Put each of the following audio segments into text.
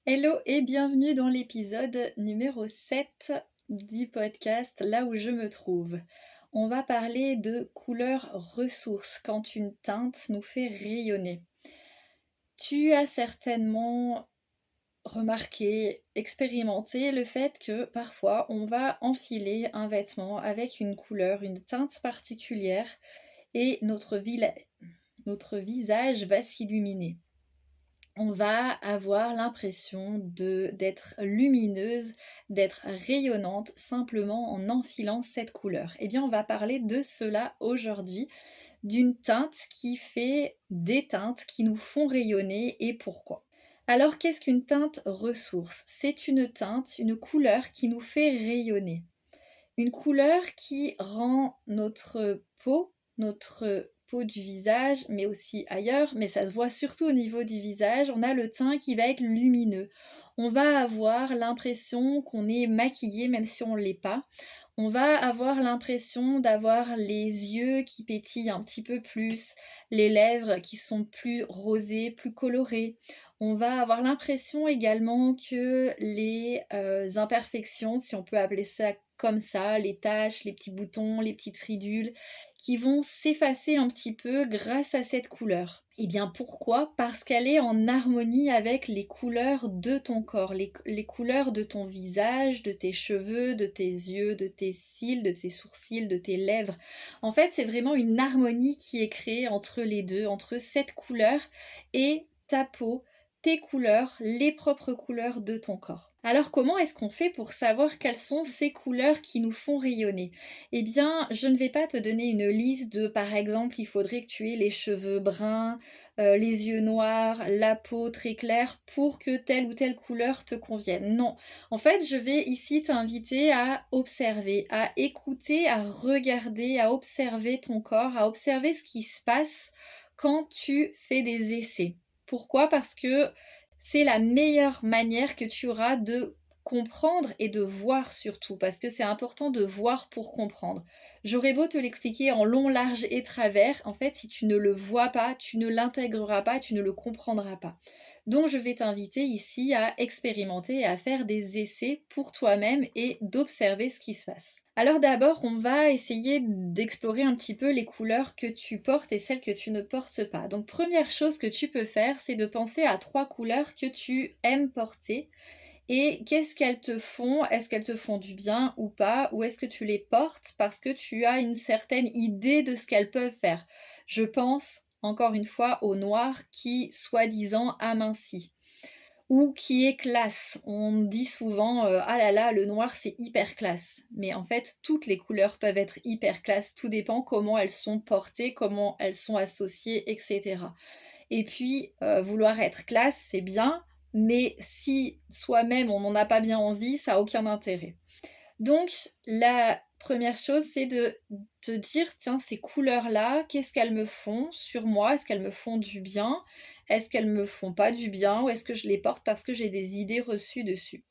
Hello et bienvenue dans l'épisode numéro 7 du podcast Là où je me trouve. On va parler de couleurs ressources quand une teinte nous fait rayonner. Tu as certainement remarqué, expérimenté le fait que parfois on va enfiler un vêtement avec une couleur, une teinte particulière et notre visage va s'illuminer. On va avoir l'impression d'être lumineuse, d'être rayonnante simplement en enfilant cette couleur. Eh bien, on va parler de cela aujourd'hui, d'une teinte qui fait des teintes qui nous font rayonner et pourquoi. Alors, qu'est-ce qu'une teinte ressource? C'est une teinte, une couleur qui nous fait rayonner. Une couleur qui rend notre peau du visage, mais aussi ailleurs, mais ça se voit surtout au niveau du visage, on a le teint qui va être lumineux. On va avoir l'impression qu'on est maquillé même si on ne l'est pas. On va avoir l'impression d'avoir les yeux qui pétillent un petit peu plus, les lèvres qui sont plus rosées, plus colorées. On va avoir l'impression également que les imperfections, si on peut appeler ça comme ça, les taches, les petits boutons, les petites ridules, qui vont s'effacer un petit peu grâce à cette couleur. Et bien pourquoi? Parce qu'elle est en harmonie avec les couleurs de ton corps, les couleurs de ton visage, de tes cheveux, de tes yeux, de tes cils, de tes sourcils, de tes lèvres. En fait, c'est vraiment une harmonie qui est créée entre les deux, entre cette couleur et ta peau, tes couleurs, les propres couleurs de ton corps. Alors comment est-ce qu'on fait pour savoir quelles sont ces couleurs qui nous font rayonner? Eh bien, je ne vais pas te donner une liste de, par exemple, il faudrait que tu aies les cheveux bruns, les yeux noirs, la peau très claire pour que telle ou telle couleur te convienne. Non, en fait, je vais ici t'inviter à observer, à écouter, à regarder, à observer ton corps, à observer ce qui se passe quand tu fais des essais. Pourquoi? Parce que c'est la meilleure manière que tu auras de comprendre et de voir surtout, parce que c'est important de voir pour comprendre. J'aurais beau te l'expliquer en long, large et travers, en fait, si tu ne le vois pas, tu ne l'intégreras pas, tu ne le comprendras pas. Donc, je vais t'inviter ici à expérimenter et à faire des essais pour toi-même et d'observer ce qui se passe. Alors d'abord, on va essayer d'explorer un petit peu les couleurs que tu portes et celles que tu ne portes pas. Donc première chose que tu peux faire, c'est de penser à 3 couleurs que tu aimes porter et qu'est-ce qu'elles te font? Est-ce qu'elles te font du bien ou pas? Ou est-ce que tu les portes parce que tu as une certaine idée de ce qu'elles peuvent faire? Je pense, encore une fois, au noir qui, soi-disant, amincit ou qui est classe. On dit souvent ah là là, le noir c'est hyper classe. Mais en fait, toutes les couleurs peuvent être hyper classe. Tout dépend comment elles sont portées, comment elles sont associées, etc. Et puis, vouloir être classe, c'est bien, mais si soi-même on n'en a pas bien envie, ça a aucun intérêt. Donc, la première chose, c'est de te dire, tiens, ces couleurs-là, qu'est-ce qu'elles me font sur moi? Est-ce qu'elles me font du bien? Est-ce qu'elles me font pas du bien? Ou est-ce que je les porte parce que j'ai des idées reçues dessus?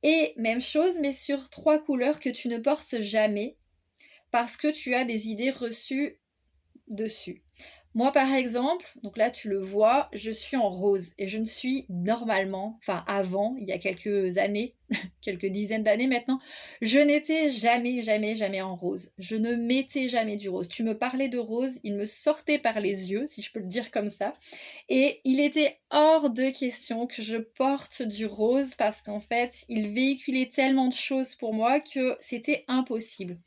Et même chose, mais sur 3 couleurs que tu ne portes jamais parce que tu as des idées reçues dessus. Moi, par exemple, donc là, tu le vois, je suis en rose et je ne suis normalement, enfin avant, il y a quelques années, quelques dizaines d'années maintenant, je n'étais jamais, jamais, jamais en rose. Je ne mettais jamais du rose. Tu me parlais de rose, il me sortait par les yeux, si je peux le dire comme ça, et il était hors de question que je porte du rose parce qu'en fait, il véhiculait tellement de choses pour moi que c'était impossible.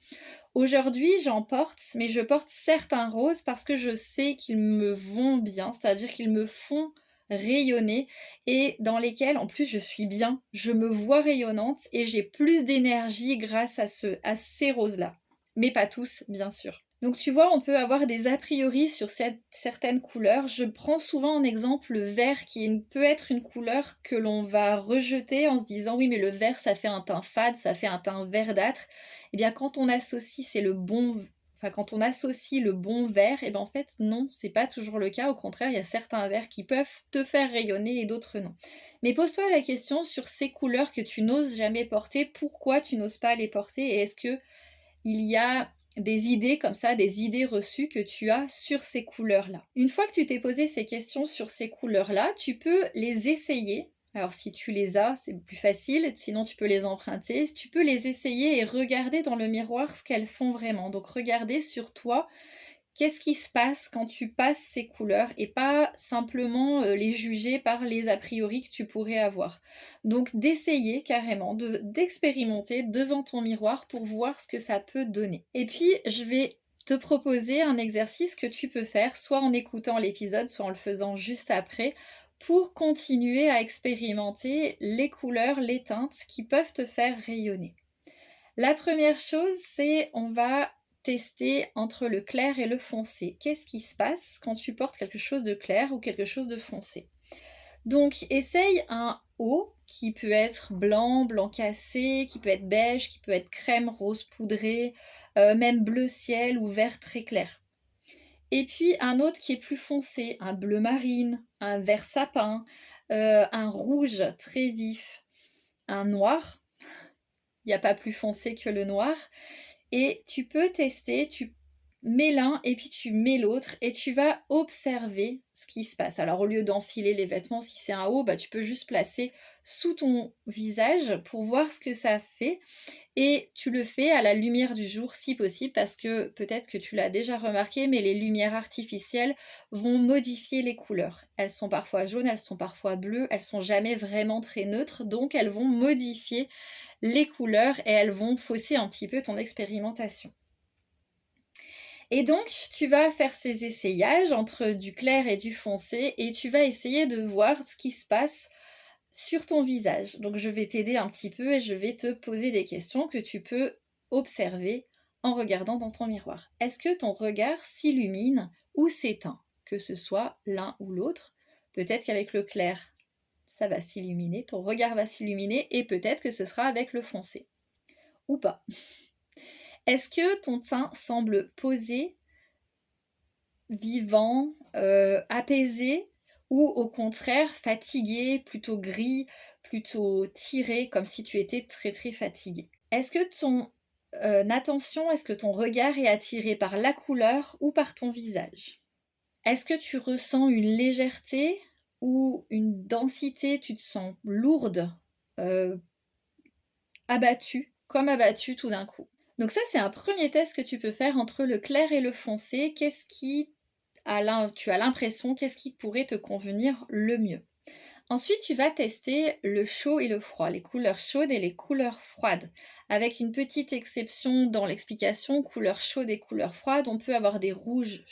Aujourd'hui, j'en porte, mais je porte certains roses parce que je sais qu'ils me vont bien, c'est-à-dire qu'ils me font rayonner et dans lesquels, en plus, je suis bien. Je me vois rayonnante et j'ai plus d'énergie grâce à ces roses-là. Mais pas tous, bien sûr. Donc tu vois, on peut avoir des a priori sur certaines couleurs. Je prends souvent en exemple le vert peut être une couleur que l'on va rejeter en se disant oui mais le vert ça fait un teint fade, ça fait un teint verdâtre. Eh bien quand on associe quand on associe le bon vert, eh bien en fait non, c'est pas toujours le cas. Au contraire, il y a certains verts qui peuvent te faire rayonner et d'autres non. Mais pose-toi la question sur ces couleurs que tu n'oses jamais porter, pourquoi tu n'oses pas les porter et est-ce que il y a des idées comme ça, des idées reçues que tu as sur ces couleurs-là. Une fois que tu t'es posé ces questions sur ces couleurs-là, tu peux les essayer Alors si tu les as, c'est plus facile, sinon tu peux les emprunter. Tu peux les essayer et regarder dans le miroir ce qu'elles font vraiment. Donc regarder sur toi, qu'est-ce qui se passe quand tu passes ces couleurs et pas simplement les juger par les a priori que tu pourrais avoir. Donc d'essayer carrément, d'expérimenter devant ton miroir pour voir ce que ça peut donner. Et puis je vais te proposer un exercice que tu peux faire, soit en écoutant l'épisode, soit en le faisant juste après, pour continuer à expérimenter les couleurs, les teintes qui peuvent te faire rayonner. La première chose, c'est on va tester entre le clair et le foncé. Qu'est-ce qui se passe quand tu portes quelque chose de clair ou quelque chose de foncé? Donc essaye un haut qui peut être blanc, blanc cassé, qui peut être beige, qui peut être crème, rose poudré, même bleu ciel ou vert très clair. Et puis un autre qui est plus foncé, un bleu marine, un vert sapin, un rouge très vif, un noir, il n'y a pas plus foncé que le noir. Et tu peux tester, tu mets l'un et puis tu mets l'autre et tu vas observer ce qui se passe. Alors au lieu d'enfiler les vêtements, si c'est un haut, bah, tu peux juste placer sous ton visage pour voir ce que ça fait. Et tu le fais à la lumière du jour si possible parce que peut-être que tu l'as déjà remarqué, mais les lumières artificielles vont modifier les couleurs. Elles sont parfois jaunes, elles sont parfois bleues, elles sont jamais vraiment très neutres, donc elles vont modifier les couleurs et elles vont fausser un petit peu ton expérimentation. Et donc, tu vas faire ces essayages entre du clair et du foncé et tu vas essayer de voir ce qui se passe sur ton visage. Donc, je vais t'aider un petit peu et je vais te poser des questions que tu peux observer en regardant dans ton miroir. Est-ce que ton regard s'illumine ou s'éteint? Que ce soit l'un ou l'autre. Peut-être qu'avec le clair, ça va s'illuminer, ton regard va s'illuminer et peut-être que ce sera avec le foncé. Ou pas. Est-ce que ton teint semble posé, vivant, apaisé ou au contraire fatigué, plutôt gris, plutôt tiré, comme si tu étais très très fatigué? Est-ce que ton attention, est-ce que ton regard est attiré par la couleur ou par ton visage? Est-ce que tu ressens une légèreté ou une densité? Tu te sens lourde, heu, abattue, comme abattue tout d'un coup? Donc ça, c'est un premier test que tu peux faire entre le clair et le foncé. Qu'est-ce qui tu as l'impression, qu'est-ce qui pourrait te convenir le mieux? Ensuite, tu vas tester le chaud et le froid, les couleurs chaudes et les couleurs froides. Avec une petite exception dans l'explication, couleurs chaudes et couleurs froides, on peut avoir des rouges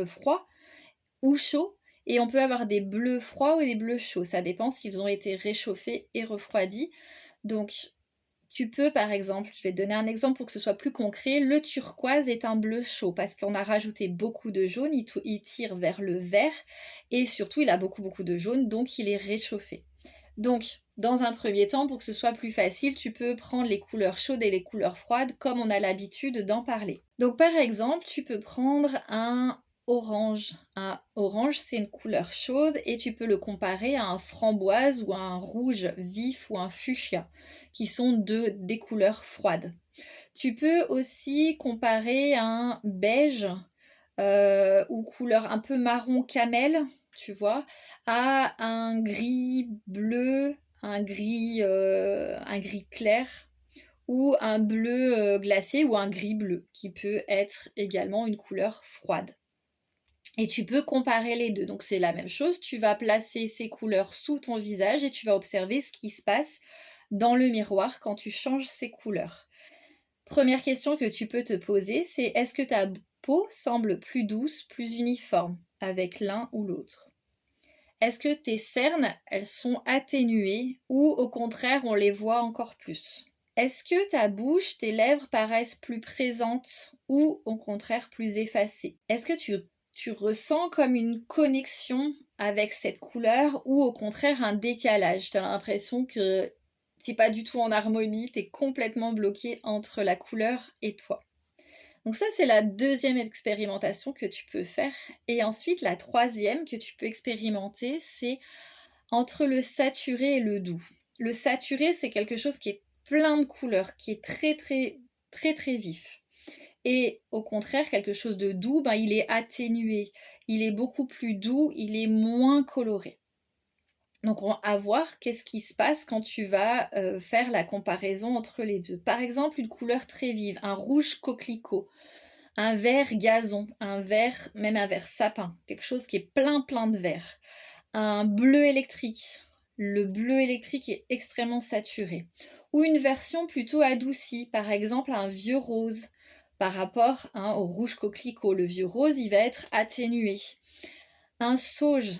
froids ou chauds et on peut avoir des bleus froids ou des bleus chauds. Ça dépend s'ils ont été réchauffés et refroidis. Donc, tu peux, par exemple, je vais te donner un exemple pour que ce soit plus concret, le turquoise est un bleu chaud parce qu'on a rajouté beaucoup de jaune, il tire vers le vert et surtout il a beaucoup de jaune, donc il est réchauffé. Donc, dans un premier temps, pour que ce soit plus facile, tu peux prendre les couleurs chaudes et les couleurs froides comme on a l'habitude d'en parler. Donc, par exemple, tu peux prendre un orange. Un orange, c'est une couleur chaude et tu peux le comparer à un framboise ou à un rouge vif ou un fuchsia, qui sont des couleurs froides. Tu peux aussi comparer un beige ou couleur un peu marron camel, tu vois, à un gris bleu, un gris clair ou un bleu glacé ou un gris bleu, qui peut être également une couleur froide. Et tu peux comparer les deux. Donc c'est la même chose, tu vas placer ces couleurs sous ton visage et tu vas observer ce qui se passe dans le miroir quand tu changes ces couleurs. Première question que tu peux te poser, c'est est-ce que ta peau semble plus douce, plus uniforme avec l'un ou l'autre? Est-ce que tes cernes, elles sont atténuées ou au contraire on les voit encore plus? Est-ce que ta bouche, tes lèvres paraissent plus présentes ou au contraire plus effacées? Est-ce que tu ressens comme une connexion avec cette couleur ou au contraire un décalage? Tu as l'impression que tu pas du tout en harmonie, tu es complètement bloqué entre la couleur et toi. Donc ça, c'est la deuxième expérimentation que tu peux faire. Et ensuite, la troisième que tu peux expérimenter, c'est entre le saturé et le doux. Le saturé, c'est quelque chose qui est plein de couleurs, qui est très vif. Et au contraire, quelque chose de doux, ben, il est atténué, il est beaucoup plus doux, il est moins coloré. Donc on va voir qu'est-ce qui se passe quand tu vas, faire la comparaison entre les 2. Par exemple, une couleur très vive, un rouge coquelicot, un vert gazon, un vert même un vert sapin, quelque chose qui est plein, plein de vert. Un bleu électrique, le bleu électrique est extrêmement saturé. Ou une version plutôt adoucie, par exemple un vieux rose, par rapport, hein, au rouge coquelicot. Le vieux rose, il va être atténué. Un sauge,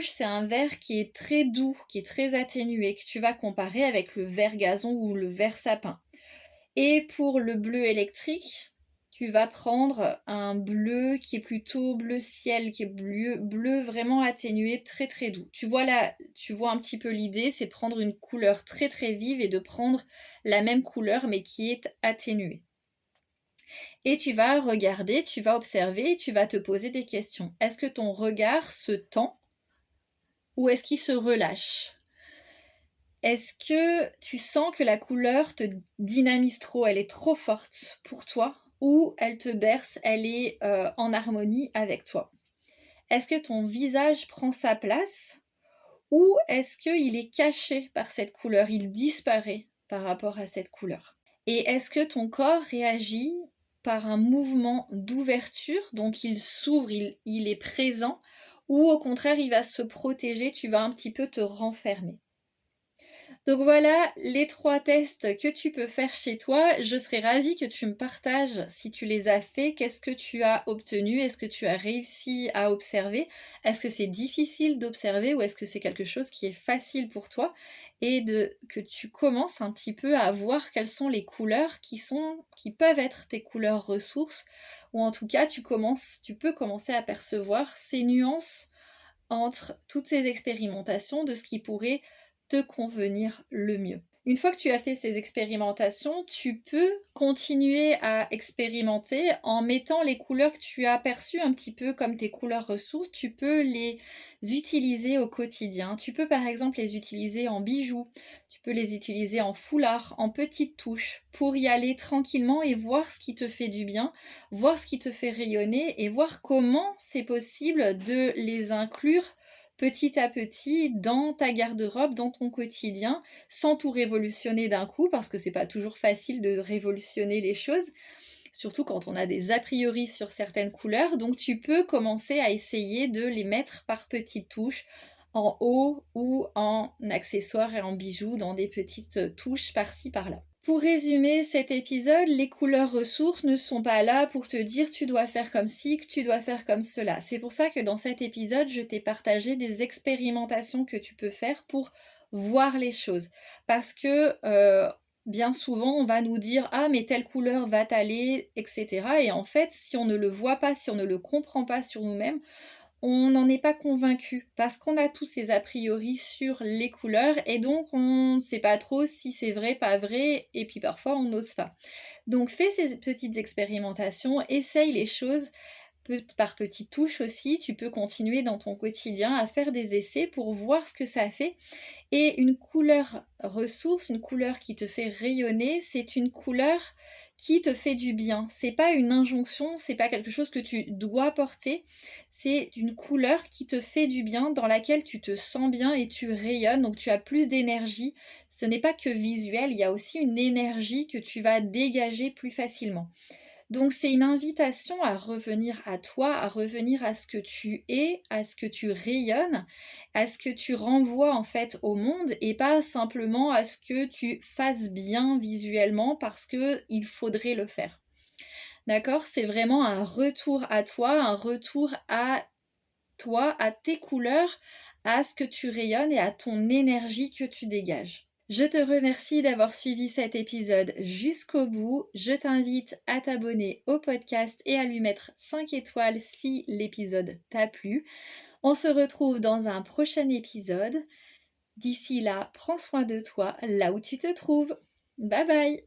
c'est un vert qui est très doux, qui est très atténué, que tu vas comparer avec le vert gazon ou le vert sapin. Et pour le bleu électrique, tu vas prendre un bleu qui est plutôt bleu ciel, qui est bleu vraiment atténué, très très doux. Tu vois là, tu vois un petit peu l'idée, c'est de prendre une couleur très très vive et de prendre la même couleur mais qui est atténuée. Et tu vas regarder, tu vas observer, tu vas te poser des questions. Est-ce que ton regard se tend ou est-ce qu'il se relâche? Est-ce que tu sens que la couleur te dynamise trop, elle est trop forte pour toi ou elle te berce, elle est, en harmonie avec toi? Est-ce que ton visage prend sa place ou est-ce qu'il est caché par cette couleur? Il disparaît par rapport à cette couleur? Et est-ce que ton corps réagit par un mouvement d'ouverture, donc il s'ouvre, il est présent, ou au contraire il va se protéger, tu vas un petit peu te renfermer? Donc voilà les 3 tests que tu peux faire chez toi. Je serais ravie que tu me partages si tu les as faits, qu'est-ce que tu as obtenu? Est-ce que tu as réussi à observer? Est-ce que c'est difficile d'observer ou est-ce que c'est quelque chose qui est facile pour toi? Et que tu commences un petit peu à voir quelles sont les couleurs qui peuvent être tes couleurs ressources ou en tout cas tu peux commencer à percevoir ces nuances entre toutes ces expérimentations de ce qui pourrait te convenir le mieux. Une fois que tu as fait ces expérimentations, tu peux continuer à expérimenter en mettant les couleurs que tu as perçues un petit peu comme tes couleurs ressources, tu peux les utiliser au quotidien. Tu peux par exemple les utiliser en bijoux, tu peux les utiliser en foulard, en petites touches, pour y aller tranquillement et voir ce qui te fait du bien, voir ce qui te fait rayonner et voir comment c'est possible de les inclure petit à petit dans ta garde-robe, dans ton quotidien, sans tout révolutionner d'un coup, parce que c'est pas toujours facile de révolutionner les choses, surtout quand on a des a priori sur certaines couleurs. Donc tu peux commencer à essayer de les mettre par petites touches, en haut ou en accessoires et en bijoux, dans des petites touches par-ci par-là. Pour résumer cet épisode, les couleurs ressources ne sont pas là pour te dire tu dois faire comme ci, que tu dois faire comme cela. C'est pour ça que dans cet épisode, je t'ai partagé des expérimentations que tu peux faire pour voir les choses. Parce que bien souvent, on va nous dire ah mais telle couleur va t'aller, etc. Et en fait, si on ne le voit pas, si on ne le comprend pas sur nous-mêmes, on n'en est pas convaincu parce qu'on a tous ces a priori sur les couleurs et donc on ne sait pas trop si c'est vrai, pas vrai, et puis parfois on n'ose pas. Donc fais ces petites expérimentations, essaye les choses par petites touches aussi, tu peux continuer dans ton quotidien à faire des essais pour voir ce que ça fait. Et une couleur ressource, une couleur qui te fait rayonner, c'est une couleur qui te fait du bien. C'est pas une injonction, c'est pas quelque chose que tu dois porter, c'est une couleur qui te fait du bien, dans laquelle tu te sens bien et tu rayonnes, donc tu as plus d'énergie. Ce n'est pas que visuel, il y a aussi une énergie que tu vas dégager plus facilement. Donc c'est une invitation à revenir à toi, à revenir à ce que tu es, à ce que tu rayonnes, à ce que tu renvoies en fait au monde et pas simplement à ce que tu fasses bien visuellement parce que il faudrait le faire. D'accord? C'est vraiment un retour à toi, un retour à toi, à tes couleurs, à ce que tu rayonnes et à ton énergie que tu dégages. Je te remercie d'avoir suivi cet épisode jusqu'au bout. Je t'invite à t'abonner au podcast et à lui mettre 5 étoiles si l'épisode t'a plu. On se retrouve dans un prochain épisode. D'ici là, prends soin de toi là où tu te trouves. Bye bye!